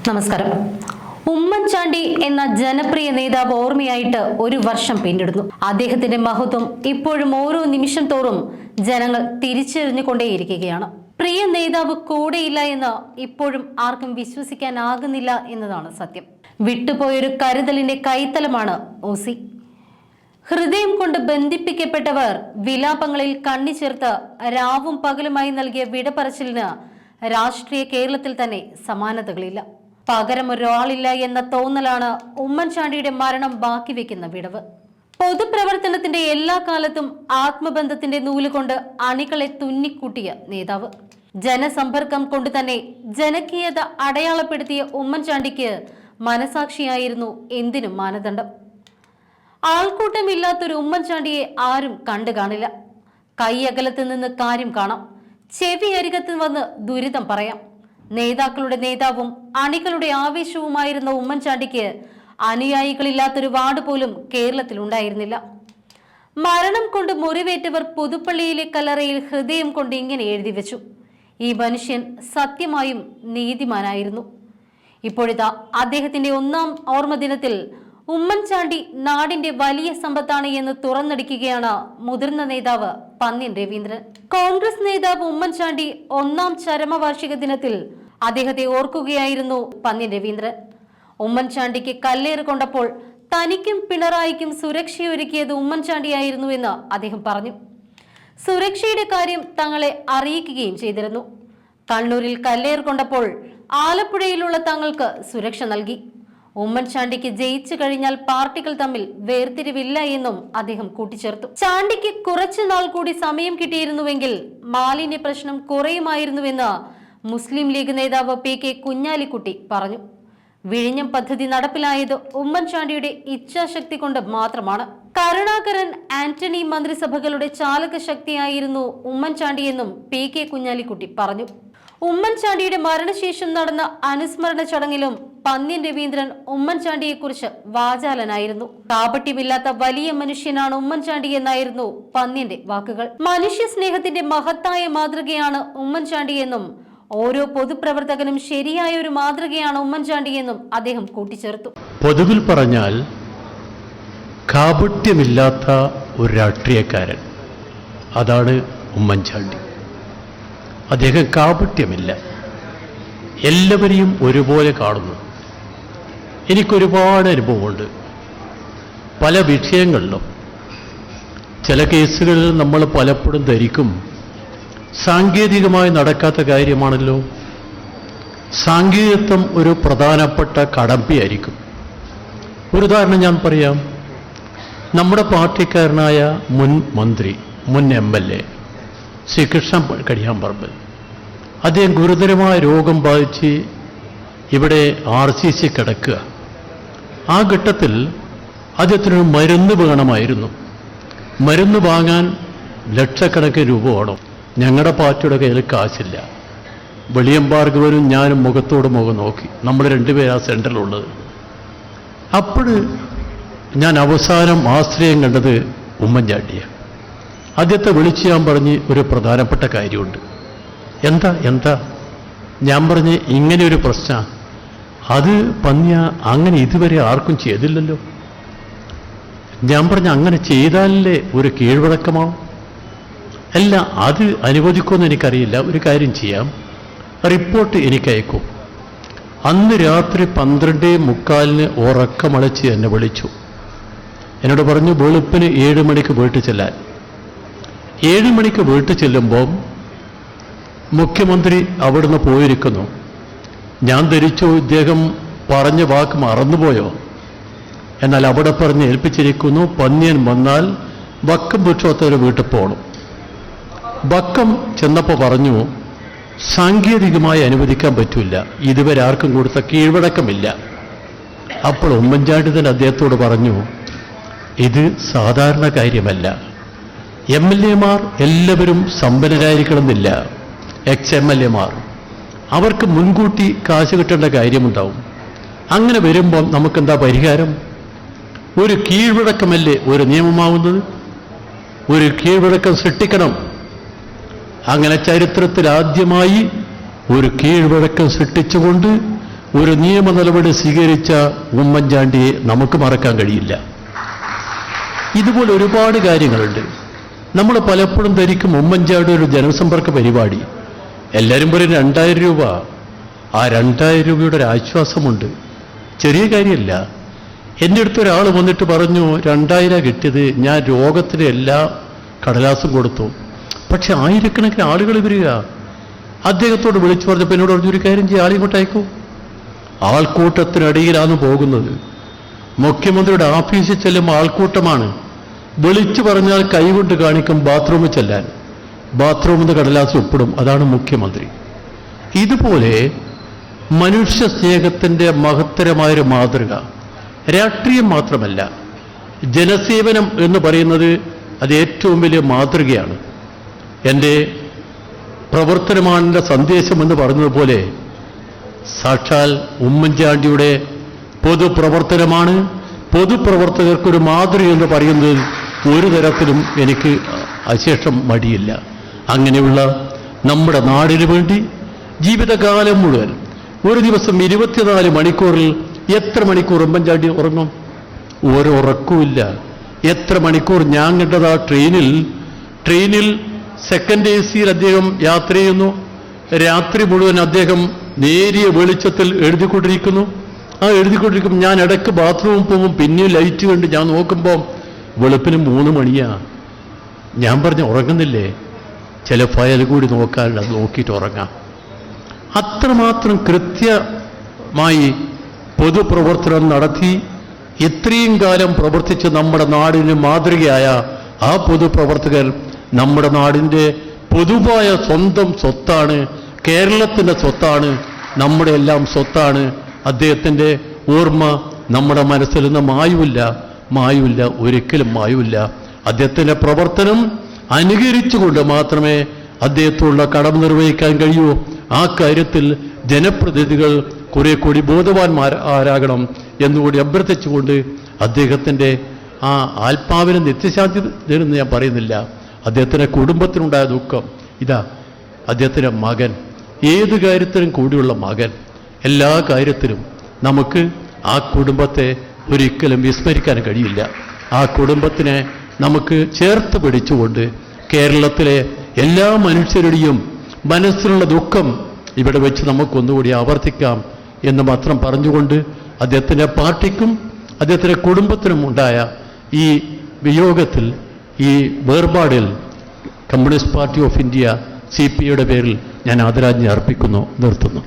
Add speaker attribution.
Speaker 1: നമസ്കാരം. ഉമ്മൻചാണ്ടി എന്ന ജനപ്രിയ നേതാവ് ഓർമ്മയായിട്ട് ഒരു വർഷം പിന്നിടുന്നു. അദ്ദേഹത്തിന്റെ മഹത്വം ഇപ്പോഴും ഓരോ നിമിഷം തോറും ജനങ്ങൾ തിരിച്ചറിഞ്ഞുകൊണ്ടേയിരിക്കുകയാണ്. പ്രിയ നേതാവ് കൂടെയില്ല എന്ന് ഇപ്പോഴും ആർക്കും വിശ്വസിക്കാനാകുന്നില്ല എന്നതാണ് സത്യം. വിട്ടുപോയൊരു കരുതലിന്റെ കൈത്തലമാണ് OC. ഹൃദയം കൊണ്ട് ബന്ധിപ്പിക്കപ്പെട്ടവർ വിലാപങ്ങളിൽ കണ്ണിച്ചേർത്ത് രാവും പകലുമായി നൽകിയ വിടപറച്ചിലിന് രാഷ്ട്രീയ കേരളത്തിൽ തന്നെ സമാനതകളില്ല. പകരം ഒരാളില്ല എന്ന തോന്നലാണ് ഉമ്മൻചാണ്ടിയുടെ മരണം ബാക്കി വെക്കുന്ന വിടവ്. പൊതുപ്രവർത്തനത്തിന്റെ എല്ലാ കാലത്തും ആത്മബന്ധത്തിന്റെ നൂലുകൊണ്ട് അണികളെ തുന്നിക്കൂട്ടിയ നേതാവ്. ജനസമ്പർക്കം കൊണ്ട് തന്നെ ജനകീയത അടയാളപ്പെടുത്തിയ ഉമ്മൻചാണ്ടിക്ക് മനസാക്ഷിയായിരുന്നു എന്തിനും മാനദണ്ഡം. ആൾക്കൂട്ടമില്ലാത്തൊരു ഉമ്മൻചാണ്ടിയെ ആരും കണ്ടു കാണില്ല. കൈയകലത്ത് നിന്ന് കാര്യം കാണാം, ചെവി അരികത്ത് വന്ന് ദുരിതം പറയാം. നേതാക്കളുടെ നേതാവും അണികളുടെ ആവേശവുമായിരുന്ന ഉമ്മൻചാണ്ടിക്ക് അനുയായികളില്ലാത്തൊരു വാർഡ് പോലും കേരളത്തിൽ ഉണ്ടായിരുന്നില്ല. മരണം കൊണ്ട് മുറിവേറ്റവർ പുതുപ്പള്ളിയിലെ കല്ലറയിൽ ഹൃദയം കൊണ്ട് ഇങ്ങനെ എഴുതി വെച്ചു: ഈ മനുഷ്യൻ സത്യമായും നീതിമാനായിരുന്നു. ഇപ്പോഴിതാ അദ്ദേഹത്തിന്റെ 1-ാം ഓർമ്മദിനത്തിൽ ഉമ്മൻചാണ്ടി നാടിന്റെ വലിയ സമ്പത്താണ് എന്ന് തുറന്നടിക്കുകയാണ് മുതിർന്ന നേതാവ് പന്ന്യൻ രവീന്ദ്രൻ. കോൺഗ്രസ് നേതാവ് ഉമ്മൻചാണ്ടി 1-ാം ചരമവാർഷിക ദിനത്തിൽ അദ്ദേഹത്തെ ഓർക്കുകയായിരുന്നു പന്ന്യൻ രവീന്ദ്രൻ. ഉമ്മൻചാണ്ടിക്ക് കല്ലേറ് കൊണ്ടപ്പോൾ തനിക്കും പിണറായിക്കും സുരക്ഷയൊരുക്കിയത് ഉമ്മൻചാണ്ടിയായിരുന്നു എന്ന് അദ്ദേഹം പറഞ്ഞു. സുരക്ഷയുടെ കാര്യം തങ്ങളെ അറിയിക്കുകയും ചെയ്തിരുന്നു. കണ്ണൂരിൽ കല്ലേറ് കൊണ്ടപ്പോൾ ആലപ്പുഴയിലുള്ള തങ്ങൾക്ക് സുരക്ഷ നൽകി. ഉമ്മൻചാണ്ടിക്ക് ജയിച്ചു കഴിഞ്ഞാൽ പാർട്ടികൾ തമ്മിൽ വേർതിരിവില്ല എന്നും അദ്ദേഹം കൂട്ടിച്ചേർത്തു. ചാണ്ടിക്ക് കുറച്ചുനാൾ കൂടി സമയം കിട്ടിയിരുന്നുവെങ്കിൽ മാലിന്യ പ്രശ്നം കുറയുമായിരുന്നുവെന്ന് മുസ്ലിം ലീഗ് നേതാവ് PK കുഞ്ഞാലിക്കുട്ടി പറഞ്ഞു. വിഴിഞ്ഞം പദ്ധതി നടപ്പിലായത് ഉമ്മൻചാണ്ടിയുടെ ഇച്ഛാശക്തി കൊണ്ട് മാത്രമാണ്. കരുണാകരൻ, ആന്റണി മന്ത്രിസഭകളുടെ ചാലക ശക്തിയായിരുന്നു ഉമ്മൻചാണ്ടിയെന്നും PK കുഞ്ഞാലിക്കുട്ടി പറഞ്ഞു. ഉമ്മൻചാണ്ടിയുടെ മരണശേഷം നടന്ന അനുസ്മരണ ചടങ്ങിലും പന്ന്യൻ രവീന്ദ്രൻ ഉമ്മൻചാണ്ടിയെക്കുറിച്ച് വാചാലനായിരുന്നു. കാപട്യമില്ലാത്ത വലിയ മനുഷ്യനാണ് ഉമ്മൻചാണ്ടി എന്നായിരുന്നു പന്ന്യന്റെ വാക്കുകൾ. മനുഷ്യ സ്നേഹത്തിന്റെ മഹത്തായ മാതൃകയാണ് ഉമ്മൻചാണ്ടി എന്നും ഓരോ പൊതുപ്രവർത്തകനും ശരിയായ ഒരു മാതൃകയാണ് ഉമ്മൻചാണ്ടി എന്നും അദ്ദേഹം കൂട്ടിച്ചേർത്തു.
Speaker 2: പൊതുവിൽ പറഞ്ഞാൽ കാപട്യമില്ലാത്ത ഒരു രാഷ്ട്രീയക്കാരൻ, അതാണ് ഉമ്മൻചാണ്ടി. അദ്ദേഹം കാപട്യമില്ല, എല്ലാവരെയും ഒരുപോലെ കാണുന്നു. എനിക്കൊരുപാട് അനുഭവമുണ്ട് പല വിഷയങ്ങളിലും. ചില കേസുകളിൽ നമ്മൾ പലപ്പോഴും ധരിക്കും സാങ്കേതികമായി നടക്കാത്ത കാര്യമാണല്ലോ. സാങ്കേതികത്വം ഒരു പ്രധാനപ്പെട്ട കടമ്പയായിരിക്കും. ഒരു ഉദാഹരണം ഞാൻ പറയാം. നമ്മുടെ പാർട്ടിക്കാരനായ മുൻ മന്ത്രി, മുൻ MLA ശ്രീ കൃഷ്ണൻ കടിയാമ്പറമ്പ്, അദ്ദേഹം ഗുരുതരമായ രോഗം ബാധിച്ച് ഇവിടെ RCC കിടക്കുക. ആ ഘട്ടത്തിൽ അദ്ദേഹത്തിനൊരു മരുന്ന് വേണമായിരുന്നു. മരുന്ന് വാങ്ങാൻ ലക്ഷക്കണക്കിന് രൂപ വേണം. ഞങ്ങളുടെ പാർട്ടിയുടെ കയ്യിൽ കാശില്ല. വെളിയമ്പാർഗവനും ഞാനും മുഖത്തോട് മുഖം നോക്കി. നമ്മൾ രണ്ടുപേരും ആ സെൻറ്ററിലുള്ളത്. അപ്പോൾ ഞാൻ അവസാനം ആശ്രയം കണ്ടത് ഉമ്മൻചാണ്ടിയാണ്. അദ്ദേഹത്തെ വിളിച്ച് ഞാൻ പറഞ്ഞ് ഒരു പ്രധാനപ്പെട്ട കാര്യമുണ്ട്. എന്താ ഞാൻ പറഞ്ഞ് ഇങ്ങനെ ഒരു പ്രശ്നം, അത് പന്ന്യ അങ്ങനെ ഇതുവരെ ആർക്കും ചെയ്തില്ലല്ലോ. ഞാൻ പറഞ്ഞ അങ്ങനെ ചെയ്താലല്ലേ ഒരു കീഴ്വഴക്കമാവും. അല്ല, അത് അനുവദിക്കുമെന്ന് എനിക്കറിയില്ല. ഒരു കാര്യം ചെയ്യാം, റിപ്പോർട്ട് എനിക്ക് അയക്കും. അന്ന് രാത്രി 12:45 ഉറക്കമളച്ച് എന്നെ വിളിച്ചു. എന്നോട് പറഞ്ഞു വെളുപ്പിന് 7 മണിക്ക് വീട്ടിൽ ചെല്ലാൻ. 7 മണിക്ക് വീട്ടിൽ ചെല്ലുമ്പം മുഖ്യമന്ത്രി അവിടുന്ന് പോയിരിക്കുന്നു. ഞാൻ ധരിച്ചു ഇദ്ദേഹം പറഞ്ഞ വാക്ക് മറന്നുപോയോ. എന്നാൽ അവിടെ പറഞ്ഞ് ഏൽപ്പിച്ചിരിക്കുന്നു, പന്ന്യൻ വന്നാൽ വക്കം പുരുഷോത്തമൻ്റെ വീട്ടിൽ പോകണം. വക്കം ചെന്നപ്പോൾ പറഞ്ഞു സാങ്കേതികമായി അനുവദിക്കാൻ പറ്റില്ല, ഇതുവരെ ആർക്കും കൊടുത്ത കീഴ്വഴക്കമില്ല. അപ്പോൾ ഉമ്മൻചാണ്ടി തന്നെ അദ്ദേഹത്തോട് പറഞ്ഞു, ഇത് സാധാരണ കാര്യമല്ല. MLA-മാർ എല്ലാവരും സമ്പന്നരായിരിക്കണമെന്നില്ല. ex-MLA-മാർ അവർക്ക് മുൻകൂട്ടി കാശ് കിട്ടേണ്ട കാര്യമുണ്ടാവും. അങ്ങനെ വരുമ്പം നമുക്കെന്താ പരിഹാരം? ഒരു കീഴ്വഴക്കമല്ലേ ഒരു നിയമമാവുന്നത്? ഒരു കീഴ്വഴക്കം സൃഷ്ടിക്കണം. അങ്ങനെ ചരിത്രത്തിൽ ആദ്യമായി ഒരു കീഴ്വഴക്കം സൃഷ്ടിച്ചുകൊണ്ട് ഒരു നിയമ നടപടി സ്വീകരിച്ച ഉമ്മൻചാണ്ടിയെ നമുക്ക് മറക്കാൻ കഴിയില്ല. ഇതുപോലെ ഒരുപാട് കാര്യങ്ങളുണ്ട്. നമ്മൾ പലപ്പോഴും ധരിക്കും ഉമ്മൻചാണ്ടി ഒരു ജനസമ്പർക്ക പരിപാടി. എല്ലാവരും പറയും 2000 രൂപ. ആ 2000 രൂപയുടെ ഒരു ആശ്വാസമുണ്ട്. ചെറിയ കാര്യമല്ല. എൻ്റെ അടുത്ത് ഒരാൾ വന്നിട്ട് പറഞ്ഞു 2000 കിട്ടിയത്, ഞാൻ രോഗത്തിന് എല്ലാ കടലാസും കൊടുത്തു. പക്ഷെ ആയിരക്കണക്കിന് ആളുകൾ വരിക. അദ്ദേഹത്തോട് വിളിച്ചു പറഞ്ഞപ്പോൾ എന്നോട് പറഞ്ഞൊരു കാര്യം ചെയ്യുക, ആളിങ്ങോട്ട് അയക്കൂ. ആൾക്കൂട്ടത്തിനിടയിലാണ് പോകുന്നത്. മുഖ്യമന്ത്രിയുടെ ഓഫീസിൽ ചെല്ലുമ്പോൾ ആൾക്കൂട്ടമാണ്. വിളിച്ചു പറഞ്ഞാൽ കൈകൊണ്ട് കാണിക്കും ബാത്റൂമിൽ ചെല്ലാൻ. ബാത്റൂമിൽ നിന്ന് കടലാസ് ഒപ്പിടും. അതാണ് മുഖ്യമന്ത്രി. ഇതുപോലെ മനുഷ്യ സ്നേഹത്തിൻ്റെ മഹത്തരമായൊരു മാതൃക. രാഷ്ട്രീയം മാത്രമല്ല, ജനസേവനം എന്ന് പറയുന്നത് അത് ഏറ്റവും വലിയ മാതൃകയാണ്. എൻ്റെ പ്രവർത്തനമാണെൻ്റെ സന്ദേശം എന്ന് പറഞ്ഞതുപോലെ സാക്ഷാൽ ഉമ്മൻചാണ്ടിയുടെ പൊതുപ്രവർത്തനമാണ്. പൊതുപ്രവർത്തകർക്കൊരു മാതൃക എന്ന് പറയുന്നത് ഒരു തരത്തിലും എനിക്ക് അശേഷം മടിയില്ല. അങ്ങനെയുള്ള നമ്മുടെ നാടിനു വേണ്ടി ജീവിതകാലം മുഴുവൻ ഒരു ദിവസം 24 മണിക്കൂറിൽ എത്ര മണിക്കൂർ ഉമ്മൻചാണ്ടി ഉറങ്ങും? ഒരു ഉറക്കവുമില്ല. എത്ര മണിക്കൂർ ഞാൻ കണ്ടത് ആ ട്രെയിനിൽ സെക്കൻഡ് AC-യിൽ അദ്ദേഹം യാത്ര ചെയ്യുന്നു. രാത്രി മുഴുവൻ അദ്ദേഹം നേരിയ വെളിച്ചത്തിൽ എഴുതിക്കൊണ്ടിരിക്കുന്നു. ആ എഴുതിക്കൊണ്ടിരിക്കുമ്പോൾ ഞാൻ ഇടയ്ക്ക് ബാത്റൂമിൽ പോകുമ്പോൾ പിന്നെ ലൈറ്റ് കണ്ട് ഞാൻ നോക്കുമ്പോൾ വെളുപ്പിന് 3 മണിയാ. ഞാൻ പറഞ്ഞു ഉറങ്ങുന്നില്ലേ? ചില ഫയൽ കൂടി നോക്കാറുണ്ട്, അത് നോക്കിയിട്ട് ഉറങ്ങാം. അത്രമാത്രം കൃത്യമായി പൊതുപ്രവർത്തനം നടത്തി ഇത്രയും കാലം പ്രവർത്തിച്ച് നമ്മുടെ നാടിന് മാതൃകയായ ആ പൊതുപ്രവർത്തകർ നമ്മുടെ നാടിൻ്റെ പൊതുവായ സ്വന്തം സ്വത്താണ്, കേരളത്തിൻ്റെ സ്വത്താണ്, നമ്മുടെ എല്ലാം സ്വത്താണ്. അദ്ദേഹത്തിൻ്റെ ഓർമ്മ നമ്മുടെ മനസ്സിൽ നിന്ന് മായുമില്ല, ഒരിക്കലും മായുമില്ല. അദ്ദേഹത്തിൻ്റെ പ്രവർത്തനം അനുകരിച്ചുകൊണ്ട് മാത്രമേ അദ്ദേഹത്തോടുള്ള കടമ നിർവഹിക്കാൻ കഴിയൂ. ആ കാര്യത്തിൽ ജനപ്രതിനിധികൾ കുറെ കൂടി ബോധവാന്മാരാകണം എന്നുകൂടി അഭ്യർത്ഥിച്ചുകൊണ്ട് അദ്ദേഹത്തിൻ്റെ ആ ആത്മാവിന് നിത്യശാന്തി തരുമെന്ന് ഞാൻ പറയുന്നില്ല. അദ്ദേഹത്തിൻ്റെ കുടുംബത്തിനുണ്ടായ ദുഃഖം ഇതാ. അദ്ദേഹത്തിൻ്റെ മകൻ, ഏത് കാര്യത്തിനും കൂടിയുള്ള മകൻ, എല്ലാ കാര്യത്തിലും നമുക്ക് ആ കുടുംബത്തെ ഒരിക്കലും വിസ്മരിക്കാൻ കഴിയില്ല. ആ കുടുംബത്തിനെ നമുക്ക് ചേർത്ത് പിടിച്ചുകൊണ്ട് കേരളത്തിലെ എല്ലാ മനുഷ്യരുടെയും മനസ്സിലുള്ള ദുഃഖം ഇവിടെ വെച്ച് നമുക്കൊന്നുകൂടി ആവർത്തിക്കാം എന്ന് മാത്രം പറഞ്ഞുകൊണ്ട് അദ്ദേഹത്തിൻ്റെ പാർട്ടിക്കും അദ്ദേഹത്തിൻ്റെ കുടുംബത്തിനും ഉണ്ടായ ഈ വിയോഗത്തിൽ, ഈ വേർപാടിൽ communist party of India CPI യുടെ പേരിൽ ഞാൻ ആദരാഞ്ജലി അർപ്പിക്കുന്നു. നിർത്തുന്നു.